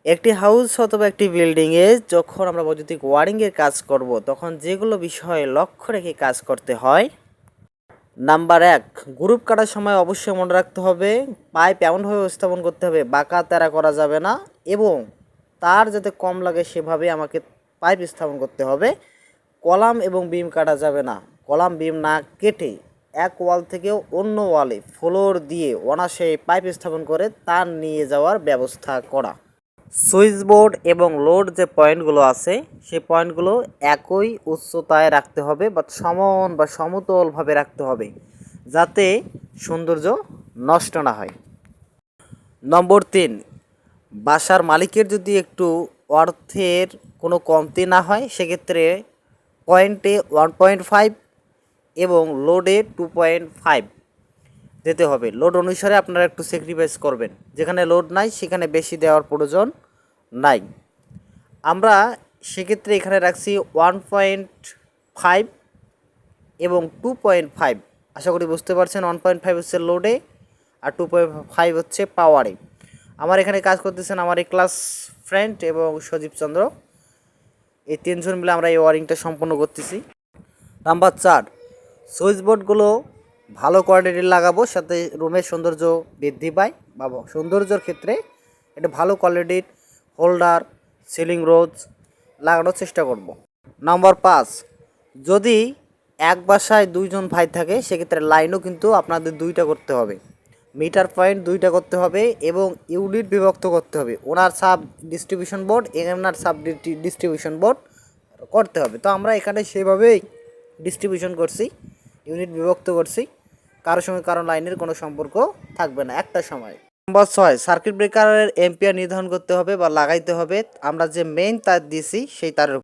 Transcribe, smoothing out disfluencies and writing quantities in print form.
একটি হাউস অথবা একটি বিল্ডিংয়ে যখন আমরা বৈদ্যুতিক ওয়ারিংয়ের কাজ করব তখন যেগুলো বিষয়ে লক্ষ্য রেখে কাজ করতে হয়। নাম্বার 1, গ্রুপ কাটার সময় অবশ্যই মনে রাখতে হবে পাইপ এমনভাবে স্থাপন করতে হবে বাঁকা তেরা করা যাবে না এবং তার যাতে কম লাগে সেভাবে আমাকে পাইপ স্থাপন করতে হবে। কলাম এবং বিম কাটা যাবে না। কলাম বিম না কেটে এক ওয়াল থেকে অন্য ওয়ালে ফ্লোর দিয়ে অনায়াসে পাইপ স্থাপন করে তার নিয়ে যাওয়ার ব্যবস্থা করা। সুইচ বোর্ড এবং লোড যে পয়েন্টগুলো আছে সেই পয়েন্টগুলো একই উচ্চতায় রাখতে হবে বা সমান বা সমতলভাবে রাখতে হবে যাতে সৌন্দর্য নষ্ট না হয়। নম্বর 3, বাসার মালিকের যদি একটু অর্থের কোনো কমতি না হয় সেক্ষেত্রে পয়েন্টে 1.5 এবং লোডে 2.5 দিতে হবে। লোড অনুসারে আপনারা একটু স্যাক্রিফাইস করবেন, যেখানে লোড নাই সেখানে বেশি দেওয়ার প্রয়োজন নাই। আমরা সেক্ষেত্রে এখানে রাখছি 1.5 এবং 2.5। আশা করি বুঝতে পারছেন, 1.5 হচ্ছে লোডে আর 2.5 হচ্ছে পাওয়ারে। আমার এখানে কাজ করতেছেন আমার এই ক্লাস ফ্রেন্ড এবং সজীব চন্দ্র, এই 3 জন মিলে আমরা এই ওয়ারিংটা সম্পন্ন করতেছি। নাম্বার 4, সুইচ বোর্ডগুলো ভালো কোয়ালিটির লাগাবো সাথে রুমের সৌন্দর্য বৃদ্ধি পায় বা সৌন্দর্যের ক্ষেত্রে এটা ভালো কোয়ালিটির হোল্ডার সিলিং রোজ লাগানোর চেষ্টা করব। নাম্বার 5, যদি এক বাসায় 2 জন ভাই থাকে সেক্ষেত্রে লাইনও কিন্তু আপনাদের 2টা করতে হবে, মিটার পয়েন্ট 2টা করতে হবে এবং ইউনিট বিভক্ত করতে হবে। ওনার সাব ডিস্ট্রিবিউশন বোর্ড এনার সাব ডিস্ট্রিবিউশন বোর্ড করতে হবে। তো আমরা এখানে সেভাবেই ডিস্ট্রিবিউশন করছি, ইউনিট বিভক্ত করছি, কারোর সঙ্গে কারো লাইনের কোনো সম্পর্ক থাকবে না একটা সময়। নম্বর 6, সার্কিট ব্রেকারের এম্পিয়ার নির্ধারণ করতে হবে বা লাগাইতে হবে আমরা যে মেইন তার দিয়েছি সেই তারের